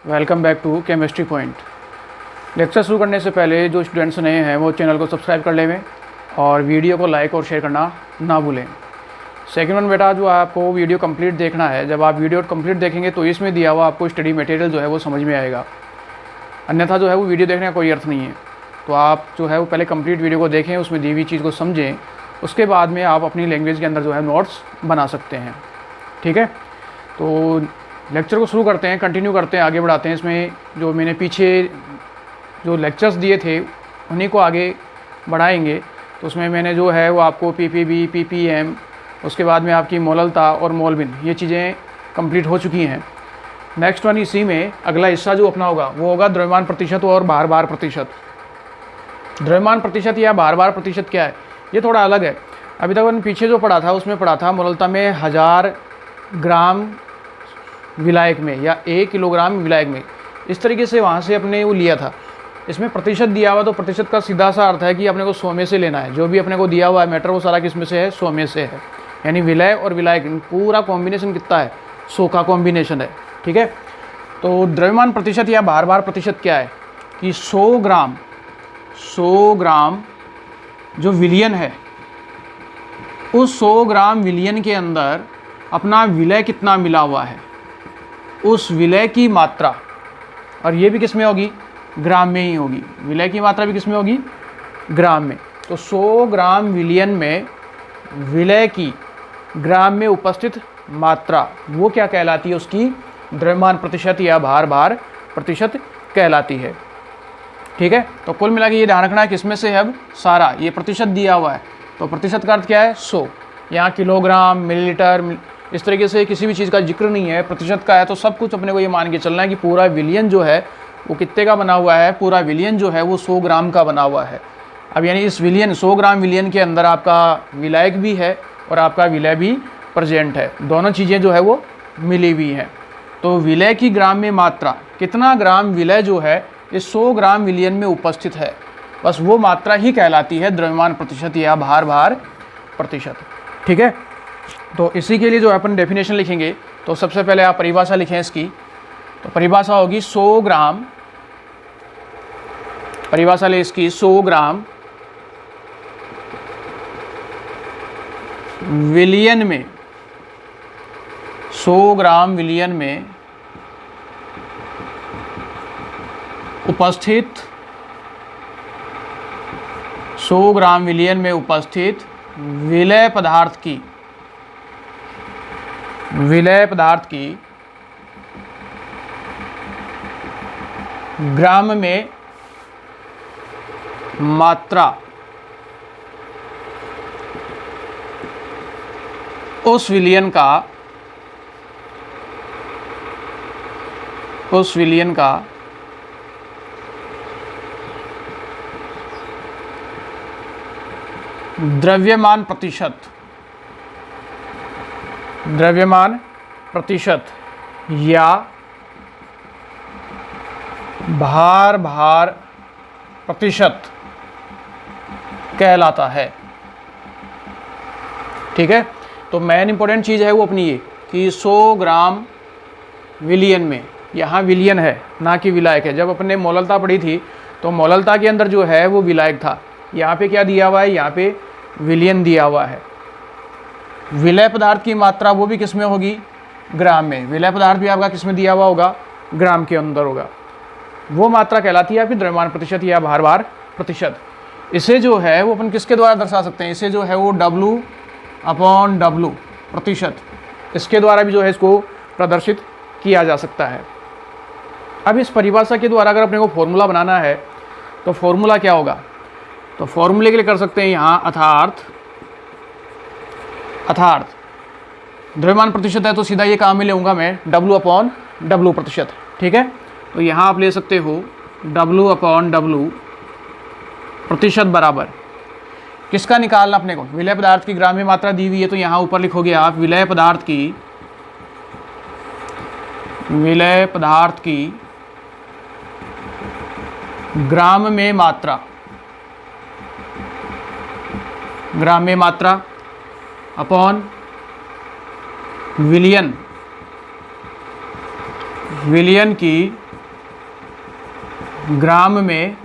Welcome back to chemistry point. Lecture शुरू करने से पहले जो स्टूडेंट्स नए हैं वो चैनल को सब्सक्राइब कर लें और वीडियो को लाइक और शेयर करना ना भूलें। सेकंड वन बेटा, जो आपको वीडियो कंप्लीट देखना है, जब आप वीडियो कंप्लीट देखेंगे तो इसमें दिया हुआ आपको स्टडी मटेरियल जो है वो समझ में आएगा, अन्यथा जो है वो वीडियो देखने का कोई अर्थ नहीं है। तो आप जो है वो पहले कंप्लीट वीडियो को देखें, उसमें दी हुई चीज़ को समझें, उसके बाद में आप अपनी लैंग्वेज के अंदर जो है नोट्स बना सकते हैं। ठीक है, तो लेक्चर को शुरू करते हैं, कंटिन्यू करते हैं, आगे बढ़ाते हैं। इसमें जो मैंने पीछे जो लेक्चर्स दिए थे उन्हीं को आगे बढ़ाएंगे। तो उसमें मैंने जो है वो आपको पीपीबी, पीपीएम, उसके बाद में आपकी मोललता और मोलबिन, ये चीज़ें कंप्लीट हो चुकी हैं। नेक्स्ट वन, इसी में अगला हिस्सा जो अपना होगा वो होगा द्रव्यमान प्रतिशत और भार भार प्रतिशत। द्रव्यमान प्रतिशत या भार भार प्रतिशत क्या है, ये थोड़ा अलग है। अभी तक मैंने पीछे जो पढ़ा था उसमें पढ़ा था मोललता में 1000 ग्राम विलायक में या 1 किलोग्राम विलायक में, इस तरीके से वहाँ से अपने वो लिया था। इसमें प्रतिशत दिया हुआ, तो प्रतिशत का सीधा सा अर्थ है कि अपने को 100 में से लेना है। जो भी अपने को दिया हुआ है मैटर वो सारा किस में से है, 100 में से है। यानी विलय और विलायक पूरा कॉम्बिनेशन कितना है, 100 का कॉम्बिनेशन है। ठीक है, तो द्रव्यमान प्रतिशत या भार भार प्रतिशत क्या है कि 100 ग्राम जो विलियन है, उस 100 ग्राम विलियन के अंदर अपना विलय कितना मिला हुआ है, उस विलय की मात्रा, और ये भी किस में होगी, ग्राम में ही होगी। विलय की मात्रा भी किस में होगी, ग्राम में। तो 100 ग्राम विलियन में विलय की ग्राम में उपस्थित मात्रा वो क्या कहलाती है, उसकी द्रव्यमान प्रतिशत या भार भार प्रतिशत कहलाती है। ठीक है, तो कुल मिला के ये ध्यान रखना है किस में से है, अब सारा ये प्रतिशत दिया हुआ है। तो प्रतिशत का अर्थ क्या है, 100। यहाँ किलोग्राम, मिलीलीटर, इस तरीके से किसी भी चीज़ का जिक्र नहीं है। प्रतिशत का है तो सब कुछ अपने को ये मान के चलना है कि पूरा विलियन जो है वो कितने का बना हुआ है, पूरा विलियन जो है वो 100 ग्राम का बना हुआ है। अब यानी इस विलियन 100 ग्राम विलियन के अंदर आपका विलायक भी है और आपका विलय भी प्रेजेंट है, दोनों चीज़ें जो है वो मिली हुई हैं। तो विलय की ग्राम में मात्रा, कितना ग्राम विलय जो है इस 100 ग्राम विलियन में उपस्थित है, बस वो मात्रा ही कहलाती है द्रव्यमान प्रतिशत या भार भार प्रतिशत। ठीक है, तो इसी के लिए जो अपन डेफिनेशन लिखेंगे, तो सबसे पहले आप परिभाषा लिखें इसकी। तो परिभाषा होगी 100 ग्राम, परिभाषा ले इसकी 100 ग्राम विलियन में, 100 ग्राम विलियन में उपस्थित, 100 ग्राम विलियन में उपस्थित विलय पदार्थ की, विलय पदार्थ की ग्राम में मात्रा उस विलियन का, उस विलियन का द्रव्यमान प्रतिशत, द्रव्यमान प्रतिशत या भार भार प्रतिशत कहलाता है। ठीक है, तो मेन इंपॉर्टेंट चीज़ है वो अपनी ये कि 100 ग्राम विलियन में, यहाँ विलियन है ना कि विलायक है। जब अपने मोललता पढ़ी थी तो मोललता के अंदर जो है वो विलायक था, यहाँ पे क्या दिया हुआ है, यहाँ पे विलियन दिया हुआ है। विलय पदार्थ की मात्रा वो भी किस में होगी, ग्राम में। विलय पदार्थ भी आपका किस में दिया हुआ होगा, ग्राम के अंदर होगा। वो मात्रा कहलाती है आपकी द्रव्यमान प्रतिशत या भार भार प्रतिशत। इसे जो है वो अपन किसके द्वारा दर्शा सकते हैं, इसे जो है वो W/W प्रतिशत, इसके द्वारा भी जो है इसको प्रदर्शित किया जा सकता है। अब इस परिभाषा के द्वारा अगर अपने को फॉर्मूला बनाना है तो फॉर्मूला क्या होगा, तो फॉर्मूले के लिए कर सकते हैं यहाँ अर्थात द्रव्यमान प्रतिशत है तो सीधा ये काम में लेऊंगा मैं W/W प्रतिशत। ठीक है, तो यहाँ आप ले सकते हो W/W प्रतिशत बराबर किसका निकालना अपने को, विलय पदार्थ की ग्राम में मात्रा दी हुई है, तो यहाँ ऊपर लिखोगे आप विलय पदार्थ की, विलय पदार्थ की ग्राम में मात्रा, ग्राम में मात्रा अपॉन विलियन, विलियन की ग्राम में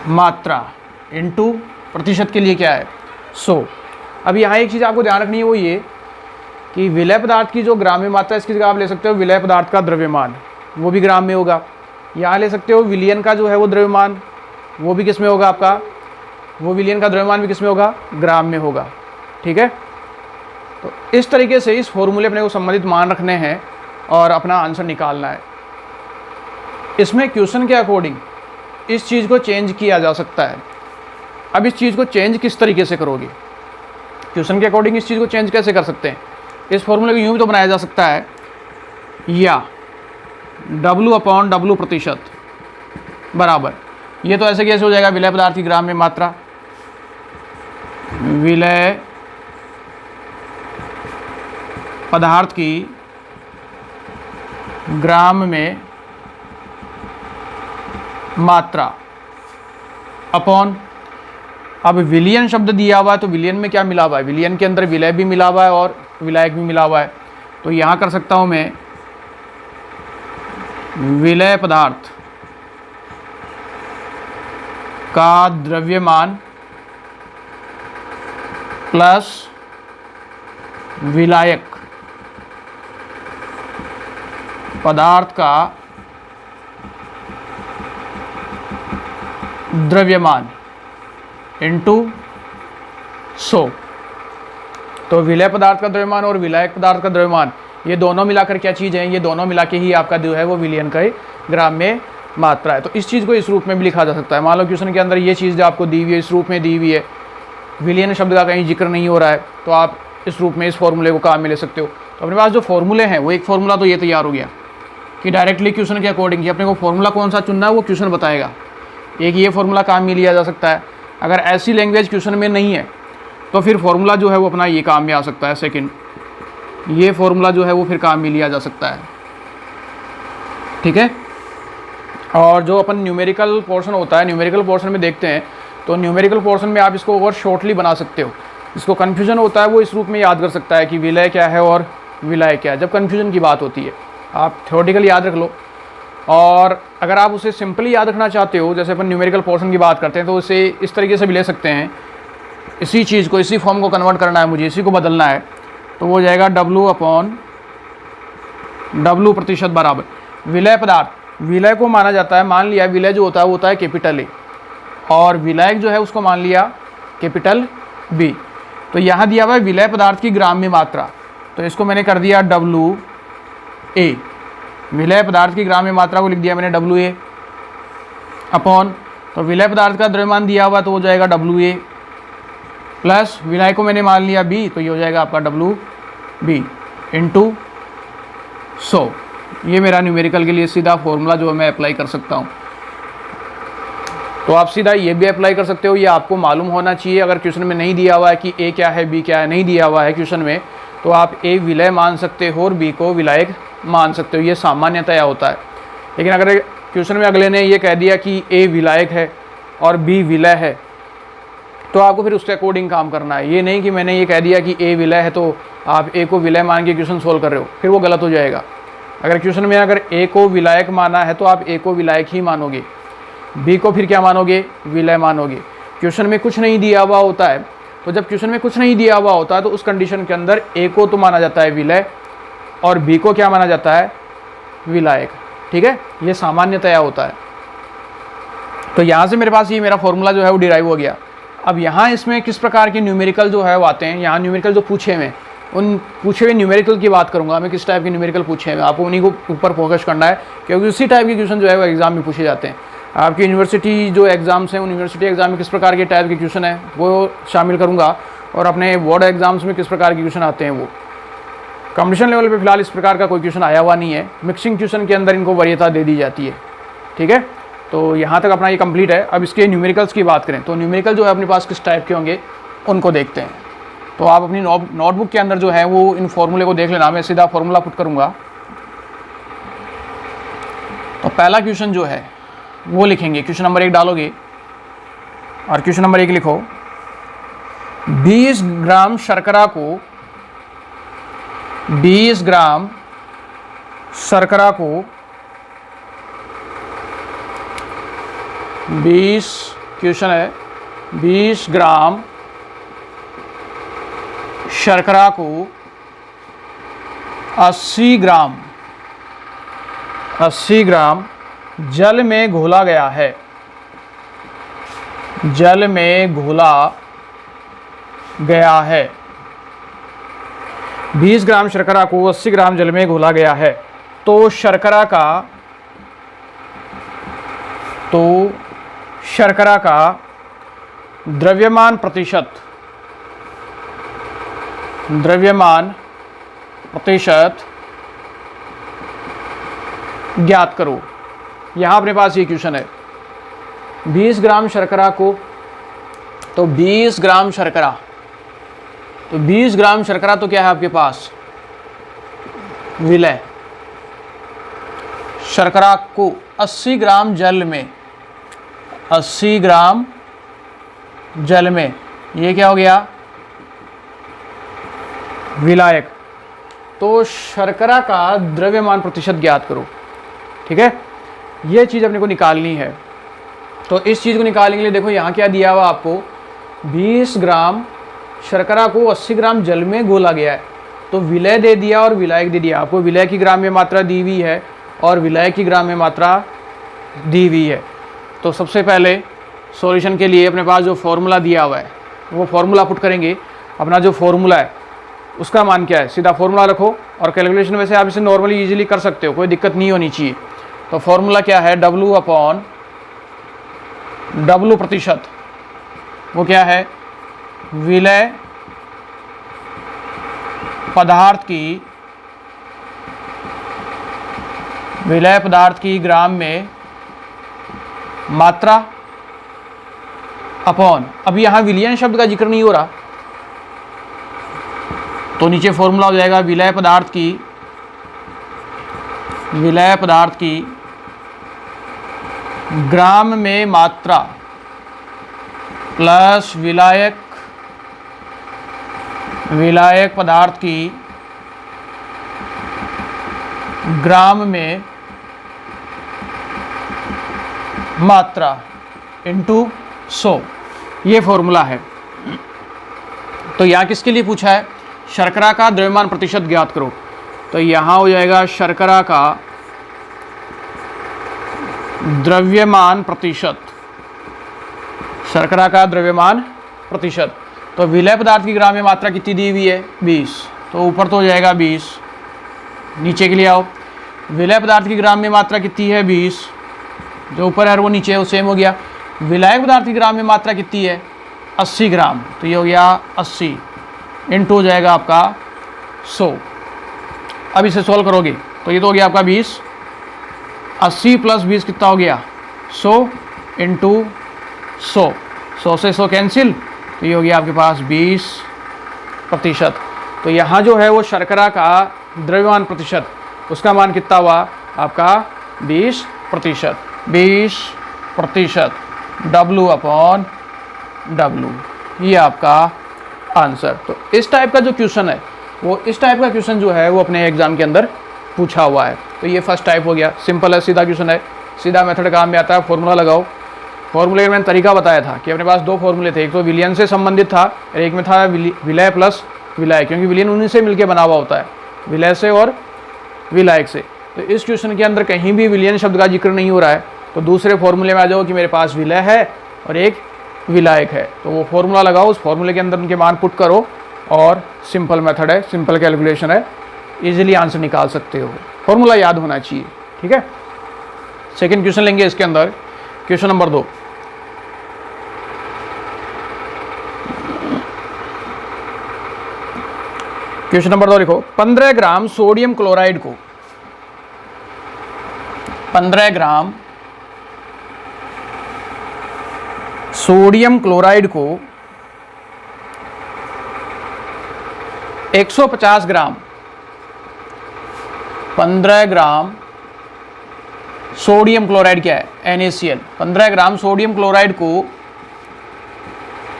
मात्रा इनटू प्रतिशत के लिए क्या है 100। अब यहाँ एक चीज़ आपको ध्यान रखनी है, वो ये कि विलय पदार्थ की जो ग्राम में मात्रा, इसकी जगह आप ले सकते हो विलय पदार्थ का द्रव्यमान, वो भी ग्राम में होगा। यहाँ ले सकते हो विलियन का जो है वो द्रव्यमान, वो भी किस में होगा आपका, वो विलियन का द्रव्यमान भी किस में होगा, ग्राम में होगा। ठीक है, तो इस तरीके से इस फॉर्मूले अपने को संबंधित मान रखने हैं और अपना आंसर निकालना है। इसमें क्वेश्चन के अकॉर्डिंग इस चीज़ को चेंज किया जा सकता है। अब इस चीज़ को चेंज किस तरीके से करोगे, क्वेश्चन के अकॉर्डिंग इस चीज़ को चेंज कैसे कर सकते हैं। इस फॉर्मूले को यूँ भी तो बनाया जा सकता है, या W/W प्रतिशत बराबर, ये तो ऐसे कैसे हो जाएगा, विलय पदार्थ की ग्राम में मात्रा, विलय पदार्थ की ग्राम में मात्रा अपॉन, अब विलियन शब्द दिया हुआ है तो विलियन में क्या मिला हुआ है, विलियन के अंदर विलय भी मिला हुआ है और विलायक भी मिला हुआ है। तो यहाँ कर सकता हूँ मैं विलय पदार्थ का द्रव्यमान प्लस विलायक पदार्थ का द्रव्यमान इनटू 100। तो विलय पदार्थ का द्रव्यमान और विलायक पदार्थ का द्रव्यमान, ये दोनों मिलाकर क्या चीज़ है, ये दोनों मिला के ही आपका जो है वो विलियन का ग्राम में मात्रा है। तो इस चीज़ को इस रूप में भी लिखा जा सकता है। मान लो क्वेश्चन के अंदर ये चीज़ जो आपको दी हुई है इस रूप में दी हुई है, विलियन शब्द का कहीं जिक्र नहीं हो रहा है, तो आप इस रूप में इस फॉर्मूले को काम में ले सकते हो। तो अपने पास जो फॉर्मूले हैं वो एक फॉर्मूला तो ये तैयार हो गया कि डायरेक्टली क्वेश्चन के अकॉर्डिंग कि अपने को फॉर्मूला कौन सा चुनना है वो क्वेश्चन बताएगा। एक ये फॉर्मूला काम में लिया जा सकता है। अगर ऐसी लैंग्वेज क्वेश्चन में नहीं है तो फिर फॉर्मूला जो है वो अपना ये काम में आ सकता है, सेकंड ये फॉर्मूला जो है वो फिर काम में लिया जा सकता है। ठीक है, और जो अपन न्यूमेरिकल पोर्शन होता है, न्यूमेरिकल पोर्शन में देखते हैं तो न्यूमेरिकल पोर्शन में आप इसको और शॉर्टली बना सकते हो। इसको कन्फ्यूजन होता है वो इस रूप में याद कर सकता है कि विलय क्या है और विलायक क्या है, जब कन्फ्यूजन की बात होती है। आप थ्योरेटिकल याद रख लो, और अगर आप उसे सिंपली याद रखना चाहते हो, जैसे अपन न्यूमेरिकल पोर्शन की बात करते हैं, तो उसे इस तरीके से भी ले सकते हैं, इसी चीज़ को, इसी फॉर्म को कन्वर्ट करना है मुझे, इसी को बदलना है, तो वो जाएगा W/W प्रतिशत बराबर विलय पदार्थ। विलय को माना जाता है, मान लिया विलय जो होता है वो होता है कैपिटल ए, और विलायक जो है उसको मान लिया कैपिटल बी। तो यहाँ दिया हुआ है विलय पदार्थ की ग्राम में मात्रा, तो इसको मैंने कर दिया WA, विलय पदार्थ की ग्राम में मात्रा को लिख दिया मैंने WA अपॉन, तो विलय पदार्थ का द्रव्यमान दिया हुआ तो हो जाएगा WA प्लस विलय को मैंने मान लिया B, तो ये हो जाएगा आपका WB इंटू 100। ये मेरा न्यूमेरिकल के लिए सीधा फॉर्मूला जो है मैं अप्लाई कर सकता हूँ। तो आप सीधा ये भी अप्लाई कर सकते हो, ये आपको मालूम होना चाहिए। अगर क्वेश्चन में नहीं दिया हुआ है कि A क्या है B क्या है, नहीं दिया हुआ है क्वेश्चन में, तो आप A विलय मान सकते हो और B को विलायक मान सकते हो, ये सामान्यतया होता है। लेकिन अगर क्वेश्चन में अगले ने ये कह दिया कि A विलायक है और B विलय है, तो आपको फिर उसके अकॉर्डिंग काम करना है। ये नहीं कि मैंने ये कह दिया कि A विलय है तो आप A को विलय मान के क्वेश्चन सोल्व कर रहे हो, फिर वो गलत हो जाएगा। अगर क्वेश्चन में अगर A को विलायक माना है तो आप A को विलायक ही मानोगे, B को फिर क्या मानोगे, विलय मानोगे। क्वेश्चन में कुछ नहीं दिया हुआ होता है, तो जब क्वेश्चन में कुछ नहीं दिया हुआ होता है तो उस कंडीशन के अंदर A को तो माना जाता है विलय और B को क्या माना जाता है, विलायक। ठीक है, ये सामान्यतया होता है। तो यहाँ से मेरे पास ये मेरा फॉर्मूला जो है वो डिराइव हो गया। अब यहाँ इसमें किस प्रकार के न्यूमेरिकल जो है वो आते हैं, यहाँ न्यूमेरिकल जो पूछे हुए, उन पूछे हुए न्यूमेरिकल की बात करूँगा मैं, किस टाइप के न्यूमेरिकल पूछे हुए, आपको उन्हीं को ऊपर फोकस करना है, क्योंकि उसी टाइप के क्वेश्चन जो है वो एग्जाम में पूछे जाते हैं। आपकी यूनिवर्सिटी जो एग्ज़ाम्स हैं, उन यूनिवर्सिटी एग्जाम में किस प्रकार के टाइप के क्वेश्चन है वो शामिल करूँगा, और अपने बोर्ड एग्जाम्स में किस प्रकार के क्वेश्चन आते हैं वो। कॉम्पिटिशन लेवल पे फिलहाल इस प्रकार का कोई क्वेश्चन आया हुआ नहीं है, मिक्सिंग क्वेश्चन के अंदर इनको वरीयता दे दी जाती है। ठीक है, तो यहाँ तक अपना ये कंप्लीट है। अब इसके न्यूमेरिकल्स की बात करें तो न्यूमेरिकल जो है अपने पास किस टाइप के होंगे उनको देखते हैं। तो आप अपनी नोटबुक के अंदर जो है वो इन फॉर्मूले को देख लेना, मैं सीधा फॉर्मूला पुट करूँगा। तो पहला क्वेश्चन जो है वो लिखेंगे, क्वेश्चन नंबर 1 डालोगे और क्वेश्चन नंबर 1 लिखो, 20 ग्राम शर्करा को 20 ग्राम शर्करा को 20 क्वेश्चन है, 20 ग्राम शर्करा को 80 ग्राम जल में घोला गया है। जल में घोला गया है। 20 ग्राम शर्करा को 80 ग्राम जल में घोला गया है। तो शर्करा का द्रव्यमान प्रतिशत ज्ञात करो। यहाँ अपने पास ये क्वेश्चन है, 20 ग्राम शर्करा को, तो 20 ग्राम शर्करा, तो 20 ग्राम शर्करा तो क्या है आपके पास, विलय। शर्करा को 80 ग्राम जल में, 80 ग्राम जल में, ये क्या हो गया, विलायक। तो शर्करा का द्रव्यमान प्रतिशत ज्ञात करो। ठीक है, ये चीज़ अपने को निकालनी है। तो इस चीज़ को निकालने के लिए देखो यहाँ क्या दिया हुआ आपको, 20 ग्राम शर्करा को 80 ग्राम जल में घोला गया है। तो विलय दे दिया और विलायक दे दिया। आपको विलय की ग्राम में मात्रा दी हुई है और विलायक की ग्राम में मात्रा दी हुई है। तो सबसे पहले सॉल्यूशन के लिए अपने पास जो फॉर्मूला दिया हुआ है वो फॉर्मूला पुट करेंगे। अपना जो फॉर्मूला है उसका मान क्या है, सीधा फॉर्मूला रखो और कैलकुलेशन में से आप इसे नॉर्मली इजीली कर सकते हो, कोई दिक्कत नहीं होनी चाहिए। तो फॉर्मूला क्या है, W प्रतिशत, वो क्या है, विलय पदार्थ की ग्राम में मात्रा अपॉन, अभी यहाँ विलयन शब्द का जिक्र नहीं हो रहा, तो नीचे फॉर्मूला हो जाएगा विलय पदार्थ की ग्राम में मात्रा प्लस विलायक पदार्थ की ग्राम में मात्रा इंटू 100, ये फॉर्मूला है। तो यहाँ किसके लिए पूछा है, शर्करा का द्रव्यमान प्रतिशत ज्ञात करो। तो यहाँ हो जाएगा शर्करा का द्रव्यमान प्रतिशत। तो विलय पदार्थ की ग्राम में मात्रा कितनी दी हुई है, 20, तो ऊपर तो हो जाएगा 20, नीचे के लिए आओ, विलय पदार्थ की ग्राम में मात्रा कितनी है 20, जो ऊपर है वो नीचे है, वो सेम हो गया। विलायक पदार्थ की ग्राम में मात्रा कितनी है 80 ग्राम, तो ये हो गया 80 इंटू हो जाएगा आपका 100। अब इसे सॉल्व करोगे तो ये तो हो गया आपका 20, 80 प्लस 20 कितना हो गया 100 इंटू 100, 100 से 100 कैंसिल, तो ये हो गया आपके पास 20%। तो यहाँ जो है वो शर्करा का द्रव्यमान प्रतिशत, उसका मान कितना हुआ आपका 20%, 20% W/W, ये आपका आंसर। तो इस टाइप का जो क्वेश्चन है वो, इस टाइप का क्वेश्चन जो है वो अपने एग्जाम के अंदर पूछा हुआ है। तो ये फर्स्ट टाइप हो गया, सिंपल है, सीधा क्वेश्चन है, सीधा मेथड काम में आता है। फॉर्मूला लगाओ। फॉर्मूले का मैंने तरीका बताया था कि अपने पास दो फॉर्मूले थे, एक तो विलयन से संबंधित था और एक में था विलय प्लस विलाय, क्योंकि विलयन उन्हीं से मिलकर बना हुआ होता है, विलय से और विलायक से। तो इस क्वेश्चन के अंदर कहीं भी विलयन शब्द का जिक्र नहीं हो रहा है, तो दूसरे फॉर्मूले में आ जाओ कि मेरे पास विलय है और एक विलायक है, तो वो फॉर्मूला लगाओ, उस फॉर्मूले के अंदर उनके मान पुट करो और सिंपल मेथड है, सिंपल कैलकुलेशन है, इजीली आंसर निकाल सकते हो। फॉर्मूला याद होना चाहिए, ठीक है। सेकंड क्वेश्चन लेंगे इसके अंदर, क्वेश्चन नंबर 2। क्वेश्चन नंबर 2 लिखो, 15 ग्राम सोडियम क्लोराइड को, 15 ग्राम सोडियम क्लोराइड को 150 ग्राम, 15 ग्राम सोडियम क्लोराइड क्या है NaCl, 15 ग्राम सोडियम क्लोराइड को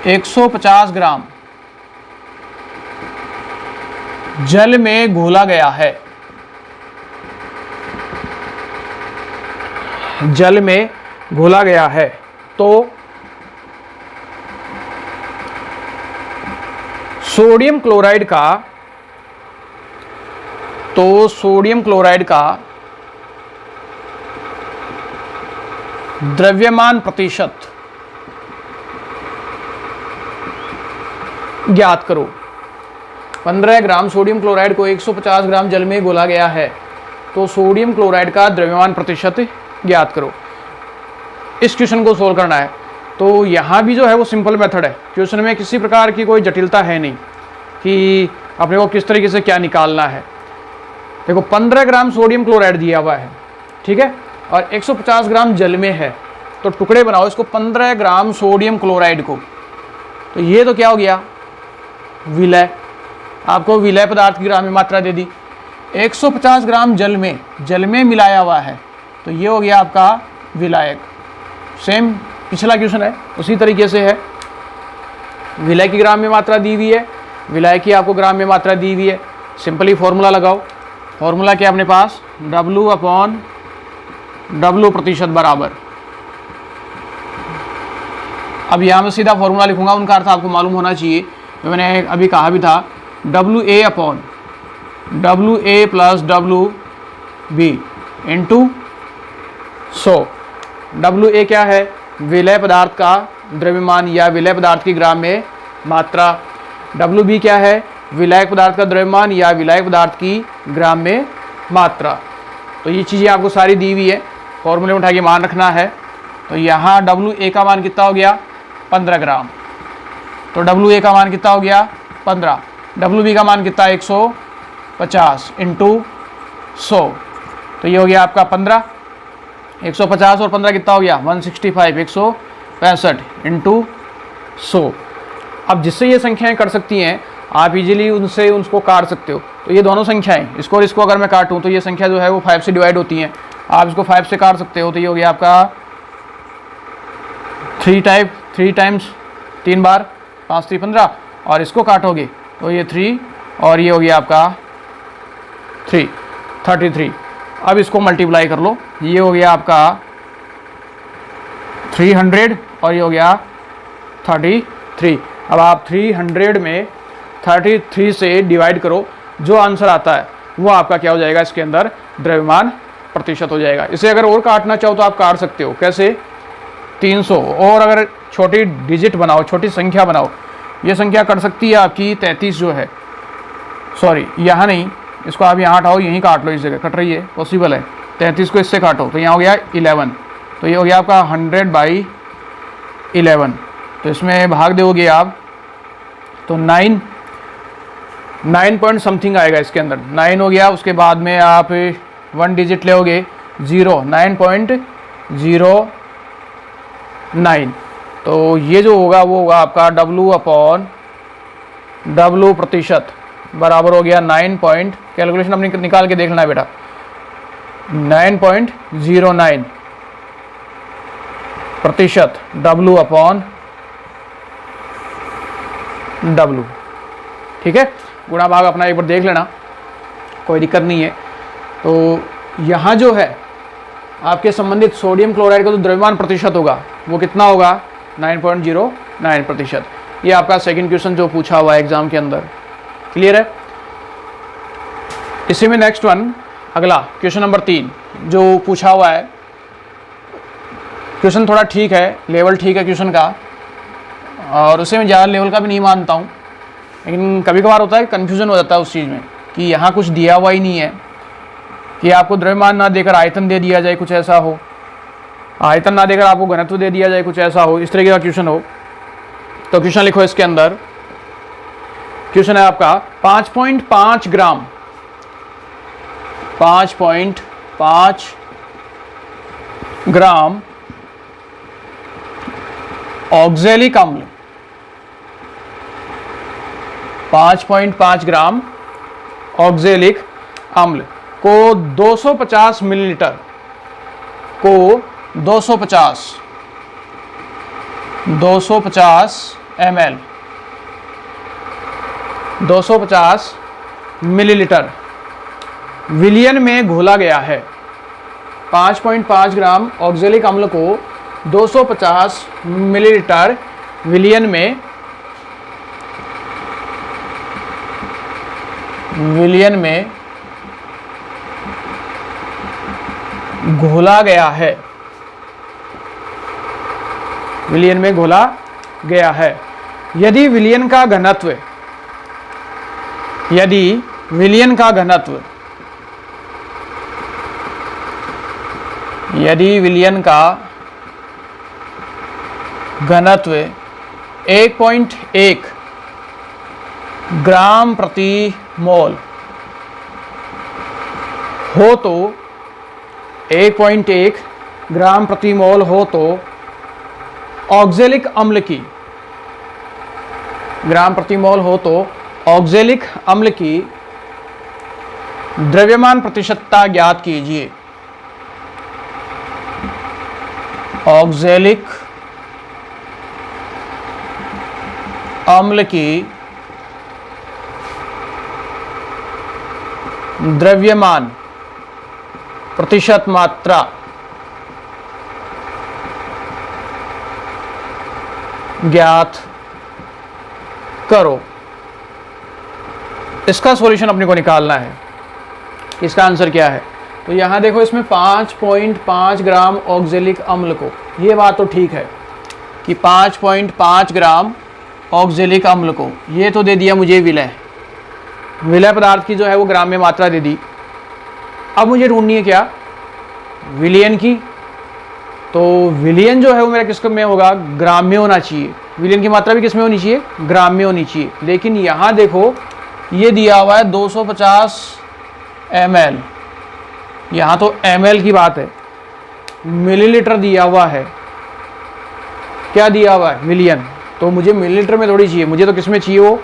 150 ग्राम जल में घोला गया है, जल में घोला गया है। तो सोडियम क्लोराइड का द्रव्यमान प्रतिशत ज्ञात करो। 15 ग्राम सोडियम क्लोराइड को 150 ग्राम जल में घोला गया है, तो सोडियम क्लोराइड का द्रव्यमान प्रतिशत ज्ञात करो। इस क्वेश्चन को सोल्व करना है। तो यहाँ भी जो है वो सिंपल मेथड है, क्वेश्चन में किसी प्रकार की कोई जटिलता है नहीं कि अपने को किस तरीके से क्या निकालना है। देखो 15 ग्राम सोडियम क्लोराइड दिया हुआ है, ठीक है, और 150 ग्राम जल में है, तो टुकड़े बनाओ इसको 15 ग्राम सोडियम क्लोराइड को। तो ये तो क्या हो गया, विलय। आपको विलय पदार्थ की ग्रामीय मात्रा दे दी। 150 ग्राम जल में मिलाया हुआ है, तो ये हो गया आपका विलायक। सेम पिछला क्वेश्चन है, उसी तरीके से है। विलय की ग्रामीय मात्रा दी हुई है, विलायक की आपको ग्रामीय मात्रा दी हुई है। सिंपली फॉर्मूला लगाओ। फॉर्मूला क्या अपने पास, W/W प्रतिशत बराबर। अब यहाँ मैं सीधा फॉर्मूला लिखूंगा, उनका अर्थ आपको मालूम होना चाहिए। तो मैंने अभी कहा भी था WA plus WB into 100। WA क्या है, विलय पदार्थ का द्रव्यमान या विलय पदार्थ की ग्राम में मात्रा। WB क्या है, विलायक पदार्थ का द्रव्यमान या विलायक पदार्थ की ग्राम में मात्रा। तो ये चीज़ें आपको सारी दी हुई है, फॉर्मूले में उठा के मान रखना है। तो यहाँ WA का मान कितना हो गया, 15 ग्राम। तो WA का मान कितना हो गया, 15। WB का मान कितना, 150 इंटू 100। तो ये हो गया आपका 15। 150 और 15 कितना हो गया, 165, 165 इंटू 100। अब जिससे ये संख्याएं कर सकती हैं, आप इजीली उनसे उसको काट सकते हो। तो ये दोनों संख्याएं, इसको और इसको अगर मैं काटूं तो ये संख्या जो है वो 5 से डिवाइड होती हैं। आप इसको 5 से काट सकते हो। तो ये हो गया आपका 3 टाइम्स 3 बार 5 3 15, और इसको काटोगे तो ये 3 और ये हो गया आपका 33। अब इसको मल्टीप्लाई कर लो, ये हो गया आपका 300 और ये हो गया 33। अब आप 300 में 33 से डिवाइड करो, जो आंसर आता है वो आपका क्या हो जाएगा, इसके अंदर द्रव्यमान प्रतिशत हो जाएगा। इसे अगर और काटना चाहो तो आप काट सकते हो। कैसे, 300 और अगर छोटी डिजिट बनाओ, छोटी संख्या बनाओ, ये संख्या कट सकती है आपकी 33 जो है, सॉरी यहाँ नहीं, इसको आप यहाँ हटाओ, यहीं काट लो, इस जगह कट रही है, पॉसिबल है। 33 को इससे काटो तो यहाँ हो गया 11। तो ये हो गया आपका 100/11। तो इसमें भाग दोगे आप तो 9 पॉइंट समथिंग आएगा इसके अंदर। 9 हो गया, उसके बाद में आप 1 डिजिट लोगे 0, 9.09। तो ये जो होगा वो होगा आपका W/W प्रतिशत बराबर हो गया 9 पॉइंट, कैलकुलेशन अपनी निकाल के देख लेना बेटा, 9.09 प्रतिशत W/W। ठीक है, गुणा भाग अपना एक बार देख लेना, कोई दिक्कत नहीं है। तो यहाँ जो है आपके संबंधित सोडियम क्लोराइड का जो द्रव्यमान प्रतिशत होगा वो कितना होगा, 9.09 प्रतिशत। ये आपका सेकंड क्वेश्चन जो पूछा हुआ है एग्जाम के अंदर। क्लियर है। इसी में नेक्स्ट वन, अगला क्वेश्चन नंबर 3 जो पूछा हुआ है, क्वेश्चन थोड़ा ठीक है, लेवल ठीक है क्वेश्चन का, और उसे मैं ज़्यादा लेवल का भी नहीं मानता हूँ, लेकिन कभी कभार होता है कन्फ्यूज़न हो जाता है उस चीज़ में कि यहाँ कुछ दिया हुआ ही नहीं है, कि आपको द्रव्यमान ना देकर आयतन दे दिया जाए, कुछ ऐसा हो, आयतन ना देकर आपको घनत्व दे दिया जाए, कुछ ऐसा हो, इस तरीके का क्वेश्चन हो। तो क्वेश्चन लिखो इसके अंदर, क्वेश्चन है आपका 5.5 ग्राम 5.5 ग्राम ऑक्जेलिक अम्ल, 5.5 ग्राम ऑक्जेलिक अम्ल को 250 मिलीलीटर को 250 ml 250 मिलीलीटर विलियन में घोला गया है। 5.5 ग्राम ऑक्जेलिक अम्ल को 250 मिलीलीटर विलियन में घोला गया है, विलियन में घोला गया है। यदि विलियन का घनत्व, यदि विलियन का घनत्व 1.1 ग्राम प्रति मोल हो तो 1.1 ग्राम प्रति मोल हो तो ऑक्जेलिक अम्ल की, ग्राम प्रति मोल हो तो ऑक्जेलिक अम्ल की द्रव्यमान प्रतिशतता ज्ञात कीजिए। ऑक्जेलिक अम्ल की द्रव्यमान प्रतिशत मात्रा ज्ञात करो। इसका सॉल्यूशन अपने को निकालना है। इसका आंसर क्या है? तो यहाँ देखो, इसमें 5.5 ग्राम ऑक्जेलिक अम्ल को, ये बात तो ठीक है कि 5.5 ग्राम ऑक्जेलिक अम्ल को, ये तो दे दिया मुझे विलय पदार्थ की जो है वो ग्राम में मात्रा दे दी। अब मुझे ढूंढनी है क्या? विलियन की। तो विलियन जो है वो मेरा किस में होगा? ग्राम में होना चाहिए। विलियन की मात्रा भी किस में होनी चाहिए? ग्राम में होनी चाहिए। लेकिन यहाँ देखो, ये दिया हुआ है 250 ml, यहाँ तो ml की बात है, मिलीलीटर दिया हुआ है। क्या दिया हुआ है? विलियन। तो मुझे मिलीलीटर में थोड़ी चाहिए, मुझे तो किस में चाहिए? वो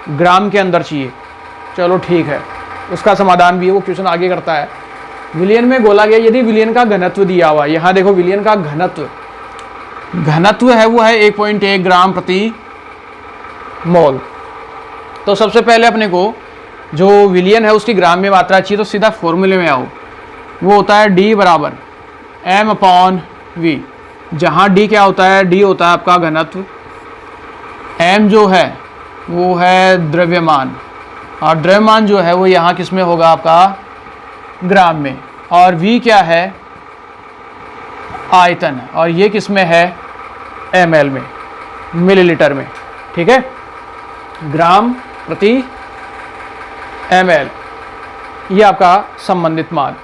ग्राम के अंदर चाहिए। चलो ठीक है, उसका समाधान भी है, वो क्वेश्चन आगे करता है। विलियन में घोला गया, यदि विलियन का घनत्व दिया हुआ है, यहाँ देखो विलियन का घनत्व है वो है 1.1 ग्राम प्रति मोल। तो सबसे पहले अपने को जो विलियन है उसकी ग्राम में मात्रा चाहिए, तो सीधा फॉर्मूले में आओ। वो होता है D बराबर m/v, जहाँ D क्या होता है? D होता है आपका घनत्व, m जो है वो है द्रव्यमान, और द्रव्यमान जो है वो यहाँ किस में होगा? आपका ग्राम में। और v क्या है? आयतन, और ये किस में है? ml में, मिलीलीटर में। ठीक है, ग्राम प्रति ml, ये आपका संबंधित मान।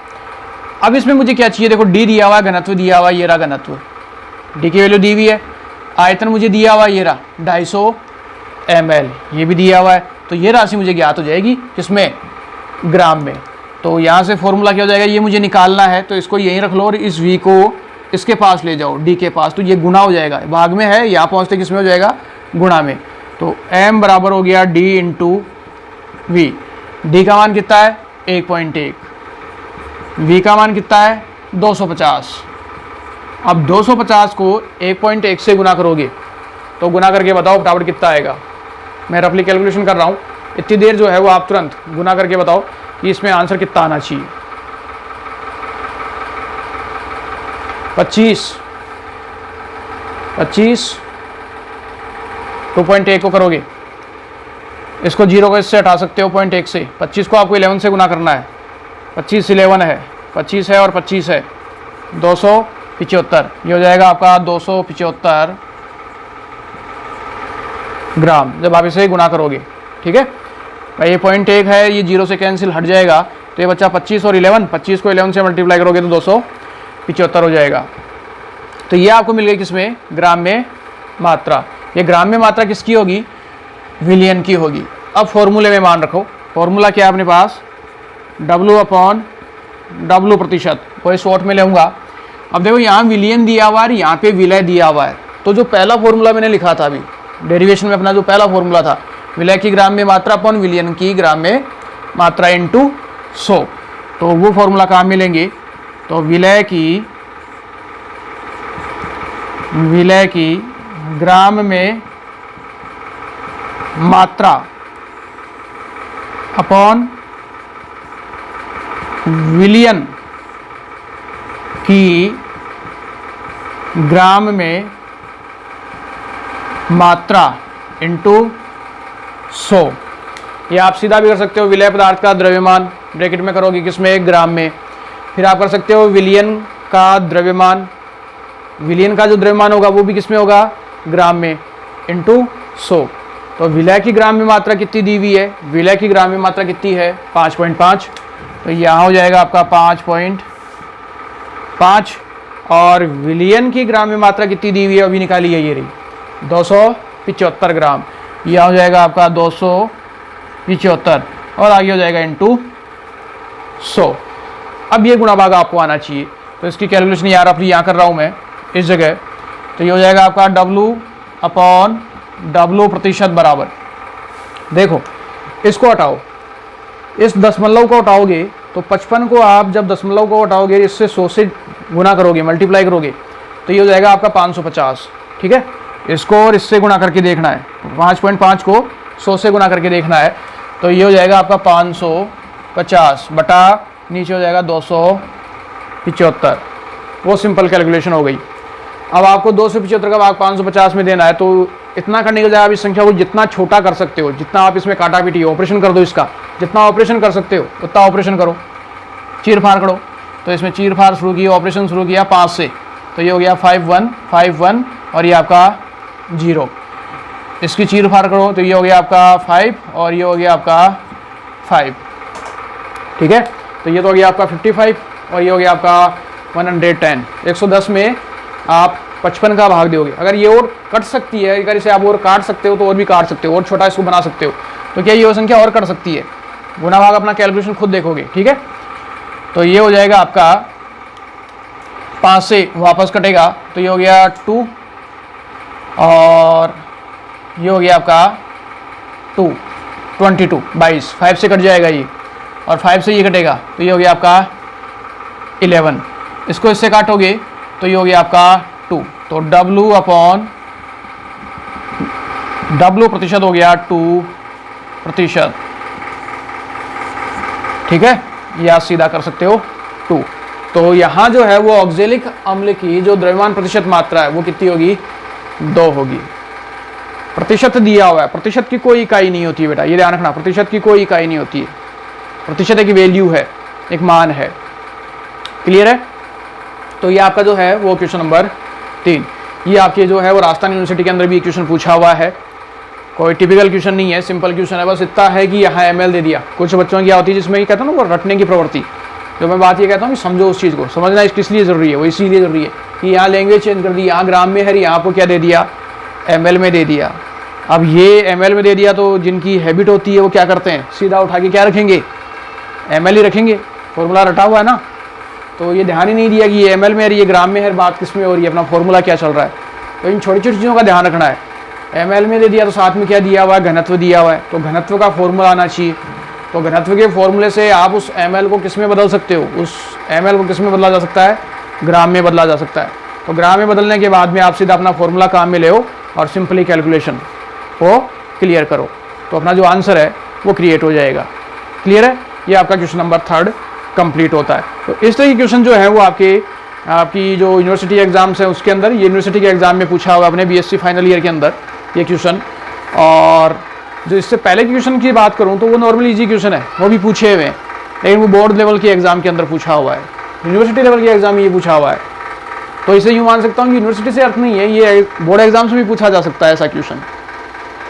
अब इसमें मुझे क्या चाहिए? देखो D दिया हुआ है, घनत्व दिया हुआ है, ये रहा घनत्व, D की वैल्यू दी हुई है। आयतन मुझे दिया हुआ है, ये रहा 250 ml, ये भी दिया हुआ है। तो ये राशि मुझे ज्ञात हो जाएगी किसमें? ग्राम में। तो यहाँ से फॉर्मूला क्या हो जाएगा? ये मुझे निकालना है, तो इसको यहीं रख लो और इस v को इसके पास ले जाओ, D के पास, तो ये गुना हो जाएगा। भाग में है, यहाँ पहुँचते किस में हो जाएगा? गुणा में। तो m बराबर हो गया D इंटू v। D का मान कितना है? 1.1। v का मान कितना है? 250। अब 250 को 1.1 से गुना करोगे तो गुना करके बताओ फटाफट कितना आएगा। मैं रफली कैलकुलेशन कर रहा हूँ, इतनी देर जो है वो आप तुरंत गुना करके बताओ कि इसमें आंसर कितना आना चाहिए। 25 2.1 को करोगे, इसको 0 को इससे हटा सकते हो 0.1 से। 25 को आपको 11 से गुना करना है, 25 11 है, 25 है और 25 है, 275। ये हो जाएगा आपका 275 ग्राम, जब आप इसे गुना करोगे। ठीक है भाई, ये 0.1 है, ये 0 से कैंसिल हट जाएगा, तो ये बच्चा 25 और 11, 25 को 11 से मल्टीप्लाई करोगे तो 275 हो जाएगा। तो ये आपको मिल गई किसमें? ग्राम में मात्रा। ये ग्राम में मात्रा किसकी होगी? विलियन की होगी। अब फॉर्मूले में मान रखो, फॉर्मूला क्या है अपने पास? W/W प्रतिशत, कोई शॉर्ट में लेऊंगा। अब देखो यहाँ विलियन दिया हुआ है, यहाँ पे विलय दिया हुआ है। तो जो पहला फॉर्मूला मैंने लिखा था अभी डेरिवेशन में, अपना जो पहला फॉर्मूला था, विलय की ग्राम में मात्रा अपॉन विलियन की ग्राम में मात्रा इंटू 100, तो वो फॉर्मूला कहाँ मिलेंगे? तो विलय की ग्राम में मात्रा अपॉन विलियन की ग्राम में मात्रा इंटू 100। ये आप सीधा भी कर सकते हो, विलय पदार्थ का द्रव्यमान ब्रैकेट में करोगे किसमें, ग्राम में। फिर आप कर सकते हो विलयन का द्रव्यमान, विलयन का जो द्रव्यमान होगा वो भी किसमें होगा, ग्राम में, इंटू 100। तो विलय की ग्राम में मात्रा कितनी दी हुई है, विलय की ग्राम में मात्रा कितनी है, 5.5। तो यहाँ हो जाएगा आपका 5.5। और विलयन की ग्राम में मात्रा कितनी दी हुई है अभी निकाली है, ये रही 275 ग्राम। यह हो जाएगा आपका 275 और आगे हो जाएगा इंटू 100। अब ये गुणा भाग आपको आना चाहिए, तो इसकी कैलकुलेशन यार अपनी यहाँ कर रहा हूँ मैं इस जगह। तो ये हो जाएगा आपका W/W प्रतिशत बराबर, देखो इसको हटाओ, इस दशमलव को हटाओगे तो 55 को आप जब दशमलव को हटाओगे इससे 100 से गुना करोगे, मल्टीप्लाई करोगे, तो ये हो जाएगा आपका 550। ठीक है, इसको और इससे गुना करके देखना है, 5.5 को 100 से गुना करके देखना है। तो ये हो जाएगा आपका 550 बटा नीचे हो जाएगा 275। वो सिंपल कैलकुलेशन हो गई। अब आपको 275 का भाग 550 में देना है, तो इतना करने के बजाय आप इस संख्या को जितना छोटा कर सकते हो, जितना आप इसमें काटा पीटी ऑपरेशन कर दो, इसका जितना ऑपरेशन कर सकते हो उतना ऑपरेशन करो, चीर फाड़ करो। तो इसमें चीर फाड़ शुरू की, ऑपरेशन शुरू किया 5 से, तो ये हो गया 51 और ये आपका 0। इसकी चीर फाड़ करो तो ये हो गया आपका 5 और ये हो गया आपका 5। ठीक है, तो ये तो हो गया आपका 55 और ये हो गया आपका 110। 110 में आप 55 का भाग दोगे। अगर ये और कट सकती है, अगर इसे आप और काट सकते हो तो और भी काट सकते हो, और छोटा इसको बना सकते हो, तो क्या ये संख्या और कट सकती है। गुना भाग अपना कैलकुलेशन खुद देखोगे। ठीक है, तो ये हो जाएगा आपका 5 से वापस कटेगा तो ये हो गया 2 और ये हो गया आपका 22। 5 से कट जाएगा ये और 5 से ये कटेगा तो ये हो गया आपका 11। इसको इससे काटोगे तो ये हो गया आपका 2। तो W प्रतिशत हो गया 2%। ठीक है, ये आप सीधा कर सकते हो 2। तो यहाँ जो है वो ऑक्जेलिक अम्ल की जो द्रव्यमान प्रतिशत मात्रा है वो कितनी होगी, 2 होगी। प्रतिशत दिया हुआ है, प्रतिशत की कोई इकाई नहीं होती है बेटा, ये ध्यान रखना, प्रतिशत की कोई इकाई नहीं होती है। प्रतिशत एक वैल्यू है, एक मान है। क्लियर है। तो ये आपका जो है वो क्वेश्चन नंबर 3, ये आपके जो है वो राजस्थान यूनिवर्सिटी के अंदर भी क्वेश्चन पूछा हुआ है। कोई टिपिकल क्वेश्चन नहीं है, सिंपल क्वेश्चन है। बस इतना है कि यहाँ ML दे दिया। कुछ बच्चों की क्या होती है जिसमें ये कहता हूँ ना वो रटने की प्रवृत्ति, तो मैं बात ये कहता हूँ कि समझो उस चीज़ को, समझना किस लिए ज़रूरी है, वो इसीलिए ज़रूरी है कि यहाँ लैंग्वेज चेंज कर दी, यहाँ ग्राम में है, यहाँ आपको क्या दे दिया, ML में दे दिया। अब ये ML में दे दिया तो जिनकी हैबिट होती है वो क्या करते हैं, सीधा उठा के क्या रखेंगे, ML ही रखेंगे, फॉर्मूला रटा हुआ है ना। तो ये ध्यान ही नहीं दिया कि ये ML में है, ये ग्राम में है, बात किस में हो रही है, अपना फॉर्मूला क्या चल रहा है। तो इन छोटी छोटी चीज़ों का ध्यान रखना है। ML में दे दिया तो साथ में क्या दिया हुआ है, घनत्व दिया हुआ है, तो घनत्व का फॉर्मूला आना चाहिए। तो घनत्व के फॉर्मूले से आप उस ML को किस में बदल सकते हो, उस ML को किस में बदला जा सकता है, ग्राम में बदला जा सकता है। तो ग्राम में बदलने के बाद में आप सीधा अपना फॉर्मूला काम में ले और सिंपली कैलकुलेशन को क्लियर करो, तो अपना जो आंसर है वो क्रिएट हो जाएगा। क्लियर है, ये आपका क्वेश्चन नंबर 3 कंप्लीट होता है। तो इस तरह के क्वेश्चन जो है वो आपकी जो यूनिवर्सिटी एग्जाम्स है उसके अंदर, ये यूनिवर्सिटी के एग्जाम में पूछा हुआ अपने BSc फाइनल ईयर के अंदर ये क्वेश्चन। और जो इससे पहले क्वेश्चन की बात करूं तो वो नॉर्मल इजी क्वेश्चन है, वो भी पूछे हुए हैं, लेकिन वो बोर्ड लेवल के एग्जाम के अंदर पूछा हुआ है, यूनिवर्सिटी लेवल के एग्जाम में ये पूछा हुआ है। तो इसे यूँ मान सकता हूँ कि यूनिवर्सिटी से अर्थ नहीं है, ये बोर्ड एग्जाम से भी पूछा जा सकता है ऐसा क्वेश्चन।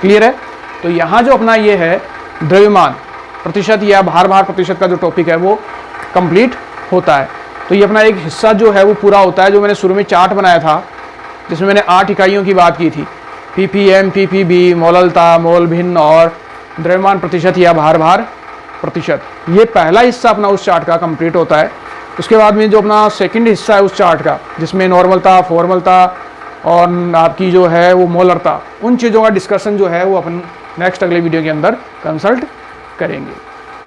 क्लियर है। तो यहाँ जो अपना ये है द्रव्यमान प्रतिशत या भार प्रतिशत का जो टॉपिक है वो कंप्लीट होता है। तो ये अपना एक हिस्सा जो है वो पूरा होता है, जो मैंने शुरू में चार्ट बनाया था जिसमें मैंने 8 इकाइयों की बात की थी, ppm, ppb, मोललता, मोल भिन्न और द्रव्यमान प्रतिशत या भार प्रतिशत। ये पहला हिस्सा अपना उस चार्ट का कंप्लीट होता है। उसके बाद में जो अपना सेकंड हिस्सा है उस चार्ट का, जिसमें नॉर्मलता, फॉर्मलता और आपकी जो है वो मोलरता, उन चीज़ों का डिस्कशन जो है वो अपन नेक्स्ट अगले वीडियो के अंदर कंसल्ट करेंगे।